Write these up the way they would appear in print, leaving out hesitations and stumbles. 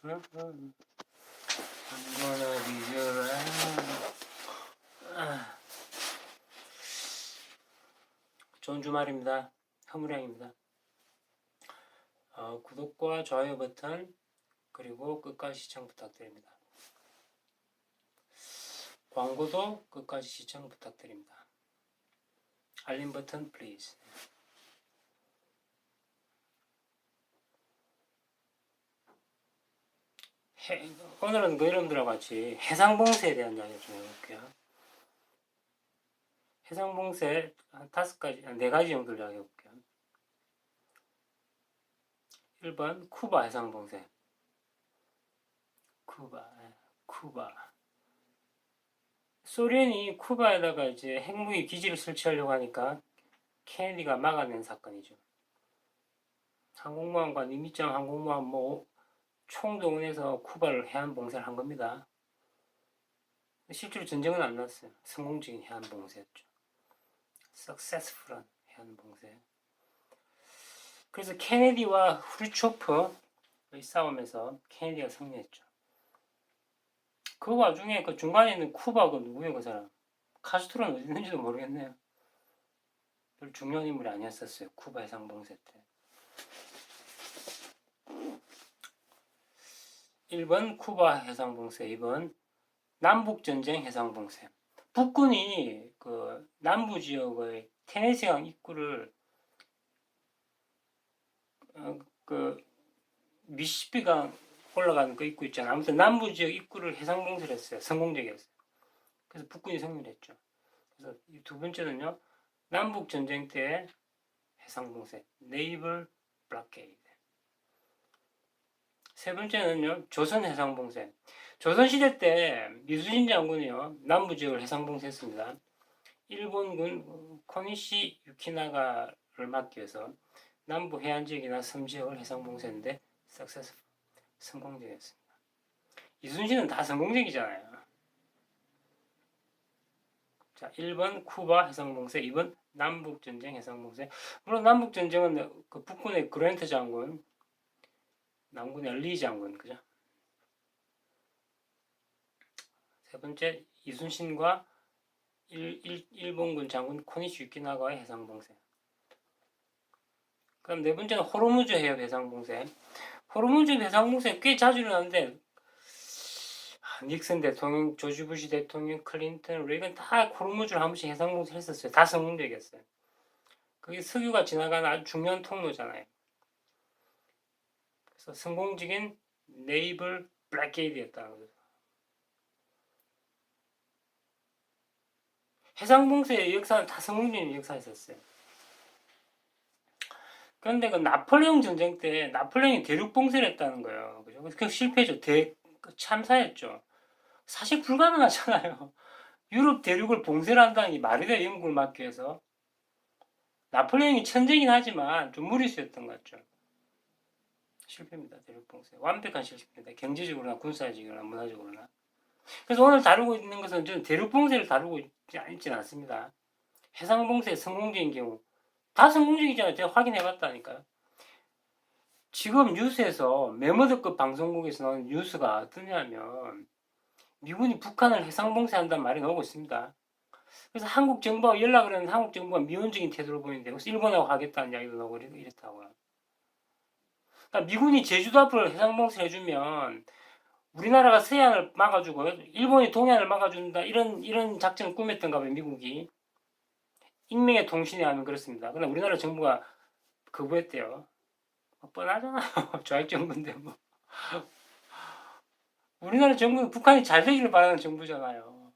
I'm gonna be around. 좋은 주말입니다. 허무량입니다. 구독과 좋아요 버튼 그리고 끝까지 시청 부탁드립니다. 광고도 끝까지 시청 부탁드립니다. 알림 버튼 플리즈. 오늘은 그 여러분들과 같이 해상봉쇄에 대한 이야기를 좀 해볼게요. 해상봉쇄 한 5가지, 4가지 정도를 이야기해볼게요. 1번 쿠바 해상봉쇄. 쿠바. 소련이 쿠바에다가 이제 핵무기 기지를 설치하려고 하니까 케네디가 막아낸 사건이죠. 항공모함과 니미짱 항공모함 총동원해서 쿠바를 해안 봉쇄를 한 겁니다. 실제로 전쟁은 안 났어요. 성공적인 해안 봉쇄였죠. successful한 해안 봉쇄. 그래서 케네디와 후르초프의 싸움에서 케네디가 승리했죠. 그 와중에 그 중간에 있는 쿠바가 누구예요, 그 사람? 카스트로는 어디 있는지도 모르겠네요. 별 중요한 인물이 아니었었어요. 쿠바 해상봉쇄 때. 1번 쿠바 해상봉쇄, 2번 남북전쟁 해상봉쇄. 북군이 그 남부 지역의 테네시강 입구를 그 미시시피강 올라가는 그 입구 있잖아요. 아무튼 남부 지역 입구를 해상봉쇄를 했어요. 성공적이었어요. 그래서 북군이 승리를 했죠. 그래서 이 두 번째는요, 남북전쟁 때 해상봉쇄, 네이블 블락케이드. 세 번째는요, 조선 해상봉쇄. 조선시대 때 이순신 장군이요, 남부 지역을 해상봉쇄했습니다. 일본군 코니시 유키나가를 막기 위해서 남부 해안 지역이나 섬 지역을 해상봉쇄했는데 성공적이었습니다. 이순신은 다 성공적이잖아요. 자, 1번 쿠바 해상봉쇄, 2번 남북전쟁 해상봉쇄. 물론 남북전쟁은 그 북군의 그랜트 장군, 남군의 리 장군, 그죠? 세 번째, 이순신과 일본군 장군 코니시 유키나가의 해상봉쇄. 그럼 네 번째는 호르무즈 해협 해상봉쇄. 호르무즈 해상봉쇄 꽤 자주 일어나는데 닉슨 대통령, 조지 부시 대통령, 클린턴, 레이건 다 호르무즈를 한 번씩 해상봉쇄 했었어요. 다 성공적이었어요. 그게 석유가 지나가는 아주 중요한 통로잖아요. 그래서 성공적인 네이블 블랙게이드였다는 거죠. 해상봉쇄의 역사는 다 성공적인 역사였었어요. 그런데 그 나폴레옹 전쟁 때 나폴레옹이 대륙봉쇄를 했다는 거예요. 그죠? 그 실패죠. 참사였죠. 사실 불가능하잖아요. 유럽 대륙을 봉쇄를 한다는 게 말이 돼요. 영국을 막기 위해서. 나폴레옹이 천재긴 하지만 좀 무리수였던 것 같죠. 실패입니다. 대륙봉쇄. 완벽한 실패입니다. 경제적으로나 군사적으로나 문화적으로나. 그래서 오늘 다루고 있는 것은 저는 대륙봉쇄를 다루고 있지는 않습니다. 해상봉쇄 성공적인 경우 다 성공적이잖아요. 제가 확인해봤다니까요. 지금 뉴스에서 메머드급 방송국에서 나오는 뉴스가 어떠냐면 미군이 북한을 해상봉쇄한다는 말이 나오고 있습니다. 그래서 한국 정부와 연락을 했는데 한국 정부가 미온적인 태도를 보이는데 그래서 일본하고 하겠다는 이야기도 나오고 이랬다고요. 그러니까 미군이 제주도 앞을 해상봉쇄를 해주면 우리나라가 서해안을 막아주고 일본이 동해안을 막아준다 이런 작전을 꾸몄던가 봐요. 미국이. 익명의 통신에 하면 그렇습니다. 그러나 우리나라 정부가 거부했대요. 뻔하잖아요. 좌익 정부인데 뭐. 우리나라 정부는 북한이 잘 되기를 바라는 정부잖아요.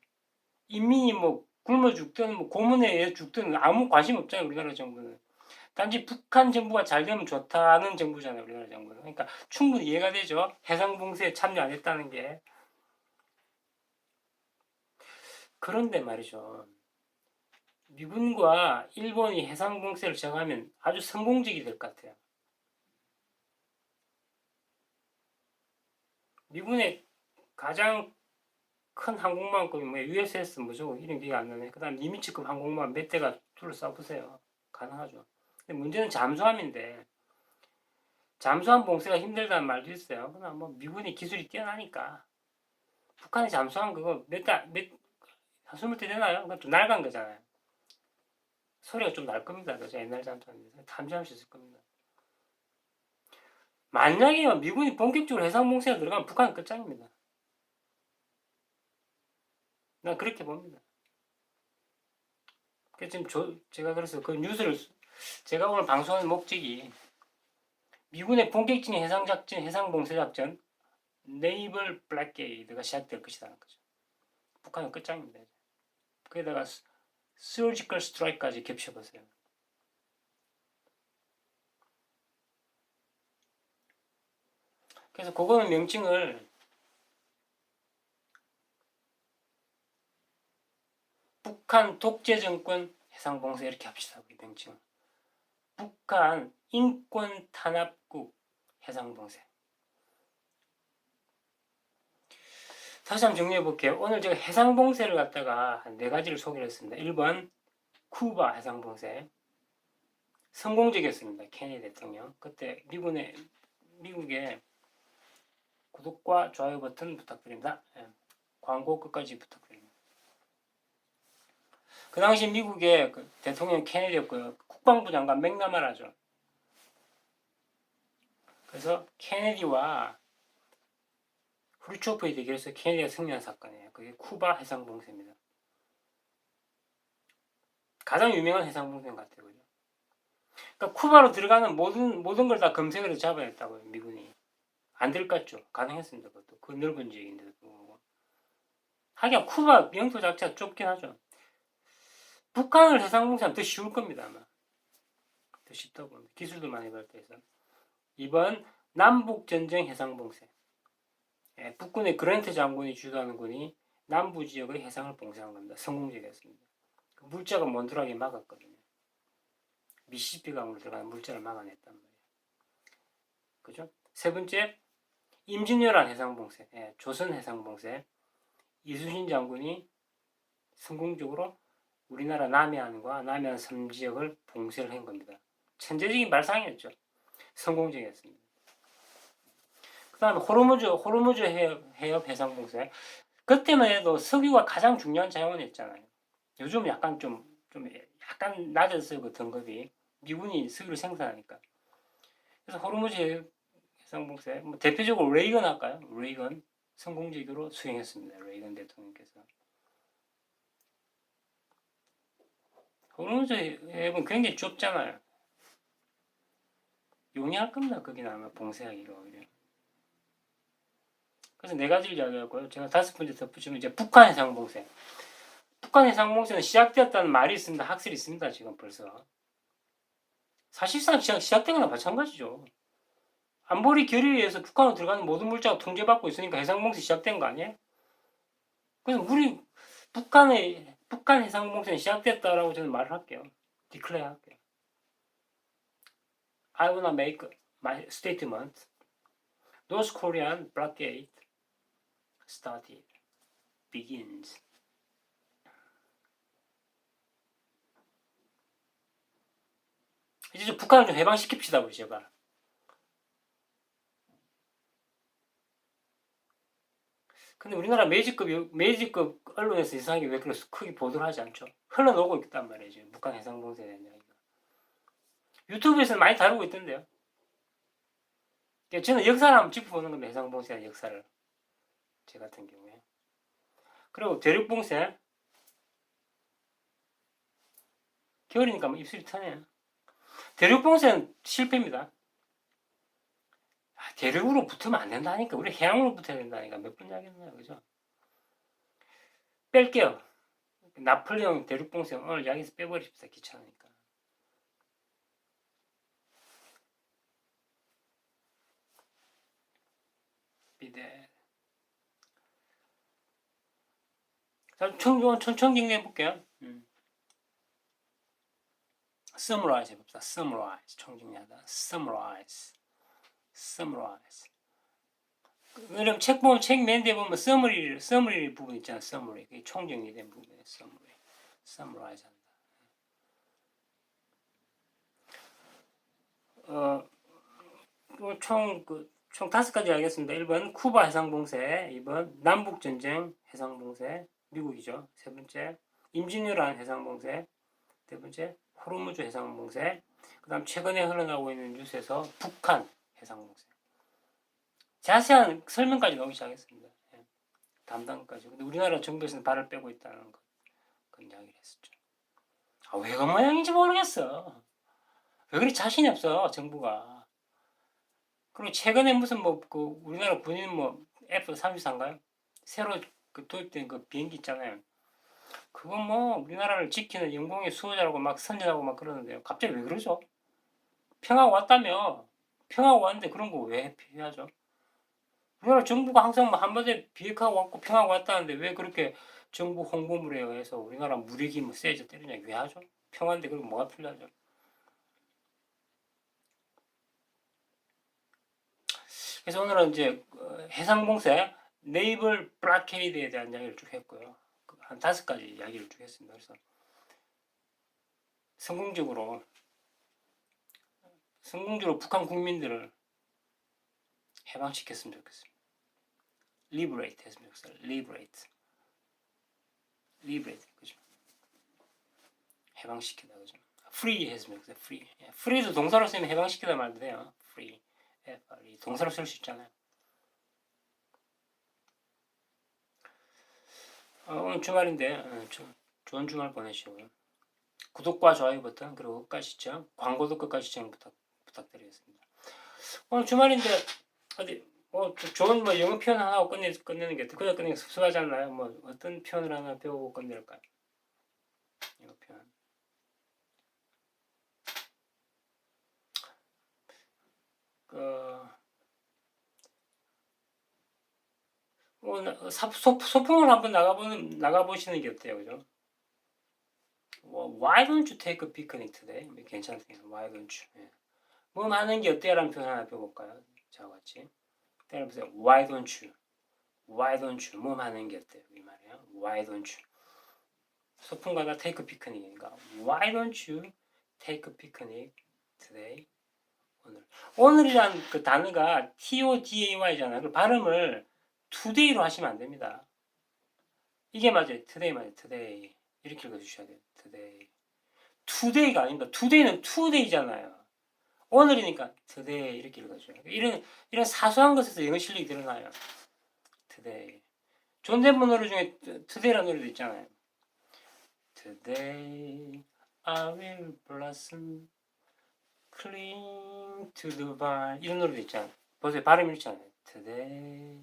인민이 뭐 굶어 죽든 뭐 고문에 의해 죽든 아무 관심 없잖아요. 우리나라 정부는. 단지 북한 정부가 잘 되면 좋다는 정부잖아요. 우리나라 정부는. 그러니까 충분히 이해가 되죠. 해상봉쇄에 참여 안 했다는 게. 그런데 말이죠. 미군과 일본이 해상봉쇄를 정하면 아주 성공적이 될 것 같아요. 미군의 가장 큰 항공모함급이 뭐 USS 뭐죠? 이름 기억 안 나네. 그 다음 니미츠급 항공모함 몇 대가 둘러싸보세요. 가능하죠. 근데 문제는 잠수함인데 잠수함 봉쇄가 힘들다는 말도 있어요. 그러나 뭐 미군이 기술이 뛰어나니까 북한이 잠수함 그거 한숨을 때 되나요? 그건 좀 낡은 거잖아요. 소리가 좀 날 겁니다. 그죠? 옛날 잠수함인데 탐지할 수 있을 겁니다. 만약에 미군이 본격적으로 해상 봉쇄가 들어가면 북한은 끝장입니다. 난 그렇게 봅니다. 지금 제가 그래서 그 뉴스를 제가 오늘 방송하는 목적이 미군의 본격적인 해상작전, 해상봉쇄작전 네이벌 블랙게이드가 시작될 것이라는 거죠. 북한은 끝장입니다. 거기다가 서지컬 스트라이크까지 겹쳐보세요. 그래서 그거는 명칭을 북한 독재정권 해상봉쇄 이렇게 합시다. 우리 명칭을. 북한 인권탄압국 해상봉쇄. 다시 한번 정리해 볼게요. 오늘 제가 해상봉쇄를 갖다가 한 4가지를 소개를 했습니다. 1번 쿠바 해상봉쇄. 성공적이었습니다. 케네디 대통령. 그때 미국의 구독과 좋아요 버튼 부탁드립니다. 광고 끝까지 부탁드립니다. 그 당시 미국의 그 대통령 케네디였고요. 국방부 장관 맥나마라죠. 그래서 케네디와 후르초프의 대결에서 케네디가 승리한 사건이에요. 그게 쿠바 해상봉쇄입니다. 가장 유명한 해상봉쇄인 것 같아요. 그죠? 그러니까 쿠바로 들어가는 모든 걸 다 검색을 해서 잡아야 했다고요. 미군이. 안 될 것 같죠? 가능했습니다. 그것도. 그 넓은 지역인데도. 하긴 쿠바 영토 자체가 좁긴 하죠. 북한을 해상봉쇄하면 더 쉬울 겁니다. 아마. 더 쉽다고 봅니다. 기술도 많이 발달해서. 2번 남북전쟁 해상봉쇄. 북군의 그랜트 장군이 주도하는 군이 남부 지역의 해상을 봉쇄한 겁니다. 성공적이었습니다. 그 물자가 몬트라게 막았거든요. 미시시피 강으로 들어가는 물자를 막아냈단 말이에요. 그죠? 세 번째, 임진왜란 해상봉쇄, 조선 해상봉쇄. 이순신 장군이 성공적으로 우리나라 남해안과 남해안 섬지역을 봉쇄를 한 겁니다. 천재적인 발상이었죠. 성공적이었습니다. 그 다음에 호르무즈 해협 해상봉쇄. 그때만 해도 석유가 가장 중요한 자원이었잖아요. 요즘 약간 약간 낮았어요. 그 등급이. 미군이 석유를 생산하니까. 그래서 호르무즈 해상봉쇄. 뭐 대표적으로 레이건 할까요? 레이건 성공적으로 수행했습니다. 레이건 대통령께서. 호르무즈 해협은 굉장히 좁잖아요. 용이할 겁니다. 거기는 아마 봉쇄하기가 오히려. 그래서 4가지를 이야기하고요. 제가 5번째 덧붙이면 이제 북한 해상봉쇄. 북한 해상봉쇄는 시작되었다는 말이 있습니다. 학설이 있습니다. 지금 벌써. 사실상 시작된 거나 마찬가지죠. 안보리 결의에 의해서 북한으로 들어가는 모든 물자가 통제받고 있으니까 해상봉쇄 시작된 거 아니에요? 그래서 북한 해상봉쇄는 시작됐다라고 저는 말을 할게요. 디클레어 할게요. I wanna make my statement. North Korean blockade started. begins. 이제 좀 북한을 좀 해방시킵시다, 우리 제발. 근데 우리나라 메이지급 언론에서 이상하게 왜 그렇게 크게 보도를 하지 않죠? 흘러나오고 있단 말이에요, 지금. 북한 해상봉쇄에 대한 이야기가. 유튜브에서는 많이 다루고 있던데요. 저는 역사를 한번 짚어보는 겁니다, 해상봉쇄의 역사를. 제 같은 경우에. 그리고 대륙봉쇄. 겨울이니까 뭐 입술이 터네요. 대륙봉쇄는 실패입니다. 대륙으로 붙으면 안 된다니까. 우리 해양으로 붙어야 된다니까. 몇 번 이야기했나요, 그죠? 뺄게요. 나폴레옹 대륙봉쇄 오늘 이야기에서 빼버립시다. 귀찮으니까. 비대. 자, 총정리 해볼게요. summarize 해봅시다. summarize. 총정리하다. summarize. 그럼 책 맨 뒤에 보면 summary 부분 있잖아. summary. 그게 총정리된 부분이에요. summarize 한다. 총 5가지 알겠습니다. 1번 쿠바 해상봉쇄, 2번 남북전쟁 해상봉쇄, 미국이죠. 세 번째 임진왜란 해상봉쇄, 네 번째 호르무즈 해상봉쇄, 그 다음 최근에 흘러나오고 있는 뉴스에서 북한 해상봉쇄. 자세한 설명까지 나오기 시작했습니다. 예, 담당까지. 근데 우리나라 정부에서는 발을 빼고 있다는 그런 이야기를 했었죠. 왜 그 모양인지 모르겠어. 왜 그리 자신이 없어 정부가. 그리고 최근에 무슨 우리나라 군인 F-34인가요? 새로 도입된 그 비행기 있잖아요. 그거 우리나라를 지키는 영공의 수호자라고 막 선전하고 막 그러는데요. 갑자기 왜 그러죠? 평화가 왔다며. 평화가 왔는데 그런 거 왜 피하죠? 우리나라 정부가 항상 한마디에 비핵화가 왔고 평화가 왔다는데 왜 그렇게 정부 홍보물에 의해서 우리나라 무력이 세져 때리냐 왜 하죠? 평화인데 그럼 뭐가 필요하죠? 그래서 오늘은 이제 해상봉쇄, 네이블 블락케이드에 대한 이야기를 쭉 했고요. 한 5가지 이야기를 쭉 했습니다. 그래서 성공적으로 북한 국민들을 해방시켰으면 좋겠습니다. 리브레이트 했으면 좋겠어요. 리브레이트 그죠? 해방시키다 그죠? 프리 했으면 좋겠어요. 프리도 동사로 쓰면 해방시키다 말도 돼요. 프리 동사로 쓸 수 있잖아요. 오늘 주말인데 좋은 주말 보내시고요. 구독과 좋아요 버튼 그리고 끝까지 시청, 광고도 끝까지 시청 부탁드리겠습니다. 오늘 주말인데 어디 좋은 영어 표현 하나 하고 끝내는 게 그냥 끝내는 게 섭섭하지 않나요? 어떤 표현을 하나 배우고 끝낼까요? 영어 표현. 소풍을 한번 나가보시는 게 어때요, 그죠? Why don't you take a picnic today? 괜찮네요. Why don't you? 예. 뭐 하는 게 어때요라는 표현 하나 배워볼까요? 저와 같이. 때려보세요. Why don't you? Why don't you? 뭐 하는 게 어때요? 이 말이에요. Why don't you? 소풍 가다 take a picnic이니까 Why don't you take a picnic today? 오늘이란 그 단어가 today잖아요. 그 발음을 today로 하시면 안 됩니다. 이게 맞아요. today 맞아요. today. 이렇게 읽어주셔야 돼요. today가 아닙니다. today는 today잖아요. 오늘이니까 today 이렇게 읽어줘요. 이런 사소한 것에서 영어 실력이 드러나요. today. 존댓말 노래 중에 today라는 노래도 있잖아요. Today I will blossom, cling to the vine. 이런 노래도 있잖아요. 보세요. 발음이 이렇잖아요. Today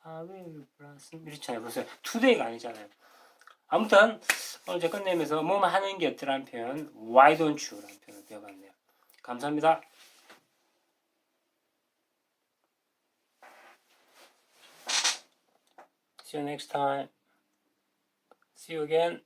I will blossom. 이렇잖아요. 보세요. today가 아니잖아요. 아무튼 오늘 제 끝내면서 뭐뭐 하는 게 어떠라는 표현, why don't you 라는 표현을 배워봤네요. 감사합니다. See you next time. See you again.